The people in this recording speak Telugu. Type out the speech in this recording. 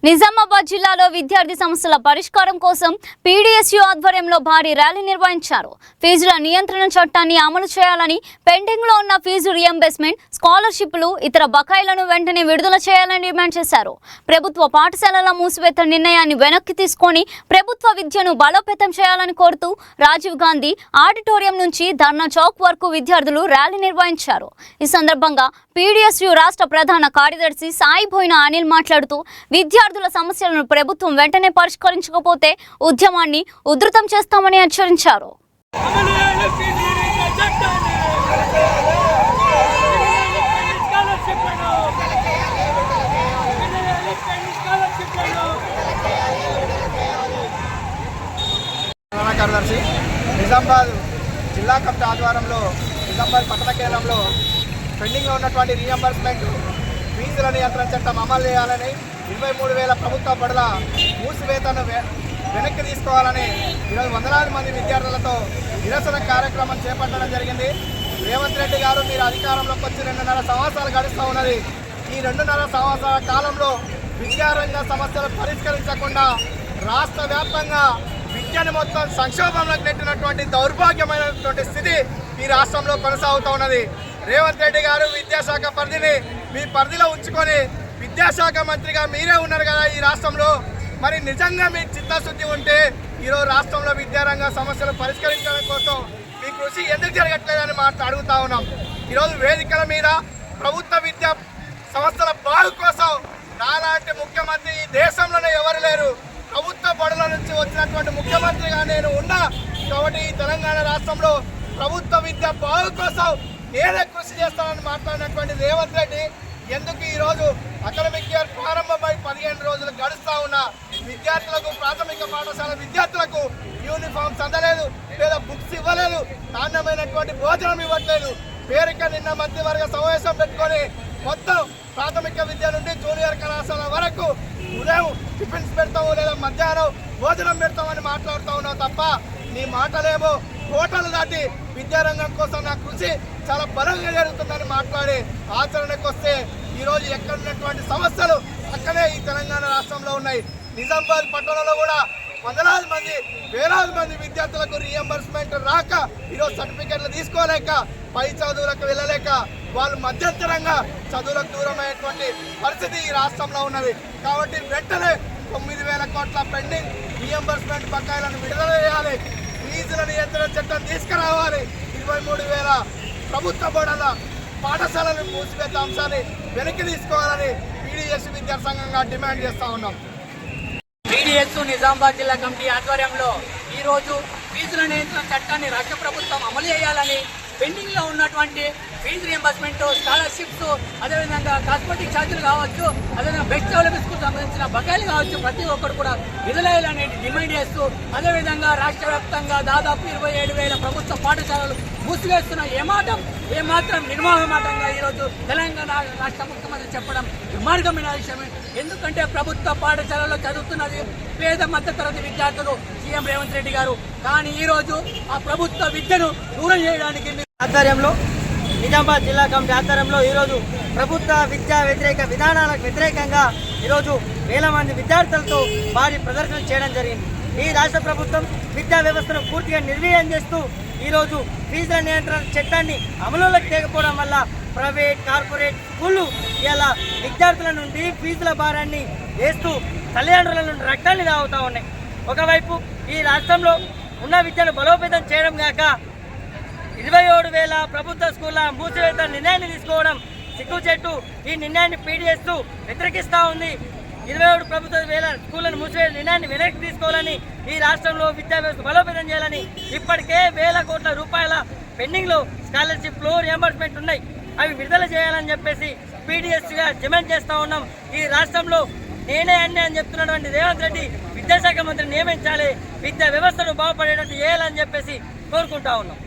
నిజామాబాద్ జిల్లాలో విద్యార్థి సమస్యల పరిష్కారం కోసం పీడీఎస్యూ ఆధ్వర్యంలో భారీ ర్యాలీ నిర్వహించారు. ఫీజుల నియంత్రణ చట్టాన్ని అమలు చేయాలని, పెండింగ్లో ఉన్న ఫీజు రియంబర్స్మెంట్, స్కాలర్షిప్లు, ఇతర బకాయిలను వెంటనే విడుదల చేయాలని డిమాండ్ చేశారు. ప్రభుత్వ పాఠశాలల మూసివేత నిర్ణయాన్ని వెనక్కి తీసుకొని ప్రభుత్వ విద్యను బలోపేతం చేయాలని కోరుతూ రాజీవ్ గాంధీ ఆడిటోరియం నుంచి ధర్నా చౌక్ వరకు విద్యార్థులు ర్యాలీ నిర్వహించారు. ఈ సందర్భంగా పీడీఎస్యూ రాష్ట్ర ప్రధాన కార్యదర్శి సాయిబోయిన అనిల్ మాట్లాడుతూ విద్యార్థుల సమస్యలను ప్రభుత్వం వెంటనే పరిష్కరించకపోతే ఉద్యమాన్ని ఉధృతం చేస్తామని హెచ్చరించారు. కార్యదర్శి నిజామాబాద్ జిల్లా కమిటీ ఆధ్వర్యంలో నిజామాబాద్ పట్టణ కేంద్రంలో పెండింగ్లో ఉన్నటువంటి రీఎంబర్స్మెంట్ ఫీజుల నియంత్రణ చట్టం అమలు చేయాలని, 23,000 ప్రభుత్వ బడుల మూసివేతను వెనక్కి తీసుకోవాలని ఈరోజు వందలాది మంది విద్యార్థులతో నిరసన కార్యక్రమం చేపట్టడం జరిగింది. రేవంత్ రెడ్డి గారు మీరు అధికారంలోకి వచ్చి 2.5 సంవత్సరాలు గడుస్తూ ఉన్నది. ఈ 2.5 సంవత్సరాల కాలంలో విద్యారంగ సమస్యలు పరిష్కరించకుండా రాష్ట్ర వ్యాప్తంగా విద్యను మొత్తం సంక్షోభంలోకి నెట్టినటువంటి దౌర్భాగ్యమైనటువంటి స్థితి ఈ రాష్ట్రంలో కొనసాగుతూ ఉన్నది. రేవంత్ రెడ్డి గారు విద్యాశాఖ పరిధిని మీ పరిధిలో ఉంచుకొని విద్యాశాఖ మంత్రిగా మీరే ఉన్నారు కదా ఈ రాష్ట్రంలో. మరి నిజంగా మీ చిత్తశుద్ధి ఉంటే ఈరోజు రాష్ట్రంలో విద్యారంగ సమస్యలు పరిష్కరించడం కోసం మీ కృషి ఎందుకు జరగట్లేదని అడుగుతా ఉన్నాం. ఈరోజు వేదికల మీద ప్రభుత్వ విద్యా సంస్థల బాగు కోసం నాలాంటి ముఖ్యమంత్రి ఈ దేశంలోనే ఎవరు లేరు. ప్రభుత్వ బడుల నుంచి వచ్చినటువంటి ముఖ్యమంత్రిగా నేను ఉన్నా కాబట్టి ఈ తెలంగాణ రాష్ట్రంలో ప్రభుత్వ విద్య బాగు కోసం నేనే కృషి చేస్తానని మాట్లాడినటువంటి రేవంత్ రెడ్డి ఎందుకు ఈరోజు అకాడమిక్ ఇయర్ ప్రారంభమై 15 రోజులు గడుస్తూ ఉన్న విద్యార్థులకు, ప్రాథమిక పాఠశాల విద్యార్థులకు యూనిఫామ్స్ అందలేదు, లేదా బుక్స్ ఇవ్వలేదు, నాణ్యమైనటువంటి భోజనం ఇవ్వట్లేదు. పేరుక నిన్న మంత్రివర్గ సమావేశం పెట్టుకొని మొత్తం ప్రాథమిక విద్య నుండి జూనియర్ కళాశాల వరకు ఉదయం టిఫిన్స్ పెడతాము, లేదా మధ్యాహ్నం భోజనం పెడతామని మాట్లాడుతూ ఉన్నావు తప్ప నీ మాటలేమో కోటలు దాటి విద్యారంగం కోసం నా కృషి చాలా బలంగా జరుగుతుందని మాట్లాడి ఆచరణకు వస్తే ఈరోజు ఎక్కడున్నటువంటి సమస్యలు అక్కడే ఈ తెలంగాణ రాష్ట్రంలో ఉన్నాయి. నిజామాబాద్ పట్టణంలో కూడా వందలాది మంది, వేలాది మంది విద్యార్థులకు రీఎంబర్స్మెంట్ రాక ఈరోజు సర్టిఫికెట్లు తీసుకోలేక, పై చదువులకు వెళ్ళలేక వాళ్ళు మధ్యంతరంగా చదువులకు దూరమైనటువంటి పరిస్థితి ఈ రాష్ట్రంలో ఉన్నది. కాబట్టి వెంటనే 9,000 కోట్ల పెండింగ్ రీఎంబర్స్మెంట్ బకాయిలను విడుదల చేయాలి, ఫీజుల నియంత్రణ చట్టం తీసుకురావాలి, 23,000 ప్రభుత్వ బడుల పాఠశాలను మూసివేత అంశాన్ని వెనక్కి తీసుకోవాలని పీడీఎస్ విద్యార్థి సంఘంగా డిమాండ్ చేస్తూ ఉన్నాం. పీడీఎస్ నిజామాబాద్ జిల్లా కమిటీ ఆధ్వర్యంలో ఈరోజు ఫీజుల నియంత్రణ చట్టాన్ని రాష్ట్ర ప్రభుత్వం అమలు చేయాలని, పెండింగ్లో ఉన్నటువంటి ఫీజు రియంబర్స్మెంట్, స్కాలర్షిప్స్, అదేవిధంగా కాస్మెటిక్ ఛార్జీలు కావచ్చు, అదేవిధంగా బెస్ట్ డెవలప్మెంట్స్కు సంబంధించిన బకాయిలు కావచ్చు, ప్రతి ఒక్కరు కూడా విడుదలయ్యాలని డిమాండ్ చేస్తూ, అదేవిధంగా రాష్ట్ర వ్యాప్తంగా దాదాపు 27,000 ప్రభుత్వ పాఠశాలలు మూసివేస్తున్న ఏమాత్రం నిర్మోహమాటంగా ఈరోజు తెలంగాణ రాష్ట్ర ముఖ్యమంత్రి చెప్పడం దుర్మార్గమైన విషయమే. ఎందుకంటే ప్రభుత్వ పాఠశాలలో చదువుతున్నది పేద మధ్యతరగతి విద్యార్థులు, సీఎం రేవంత్ రెడ్డి గారు. కానీ ఈరోజు ఆ ప్రభుత్వ విద్యను దూరం చేయడానికి ఆధ్వర్యంలో నిజామాబాద్ జిల్లా కమిటీ ఆధ్వర్యంలో ఈరోజు ప్రభుత్వ విద్యా వ్యతిరేక విధానాలకు వ్యతిరేకంగా ఈరోజు వేల మంది విద్యార్థులతో భారీ ప్రదర్శన చేయడం జరిగింది. ఈ రాష్ట్ర ప్రభుత్వం విద్యా వ్యవస్థను పూర్తిగా నిర్వీర్యం చేస్తూ ఈరోజు ఫీజుల నియంత్రణ చట్టాన్ని అమలులోకి తేకపోవడం వల్ల ప్రైవేట్, కార్పొరేట్ స్కూళ్ళు ఇలా విద్యార్థుల నుండి ఫీజుల భారాన్ని వేస్తూ తల్లిదండ్రుల నుండి రక్తాన్ని తాగుతూ ఉన్నాయి. ఒకవైపు ఈ రాష్ట్రంలో ఉన్న విద్యను బలోపేతం చేయడం కాక 27,000 ప్రభుత్వ స్కూళ్ళ మూసివేత నిర్ణయాన్ని తీసుకోవడం సిగ్గుచేటు. ఈ నిర్ణయాన్ని పీడీఎస్ వ్యతిరేకిస్తూ ఉంది. 27 ప్రభుత్వ స్కూళ్లను మూసివేత నిర్ణయాన్ని వెనక్కి తీసుకోవాలని, ఈ రాష్ట్రంలో విద్యా వ్యవస్థ బలోపేతం చేయాలని, ఇప్పటికే వేల కోట్ల రూపాయల పెండింగ్లో స్కాలర్షిప్లు, రియంబర్స్మెంట్ ఉన్నాయి, అవి విడుదల చేయాలని చెప్పేసి పీడీఎస్గా డిమాండ్ చేస్తూ ఉన్నాం. ఈ రాష్ట్రంలో నేనే అన్నీ అని చెప్తున్నటువంటి రేవంత్ రెడ్డి విద్యాశాఖ మంత్రిని నియమించాలి, విద్యా వ్యవస్థను బాగుపడేటట్టు చేయాలని చెప్పేసి కోరుకుంటా ఉన్నాం.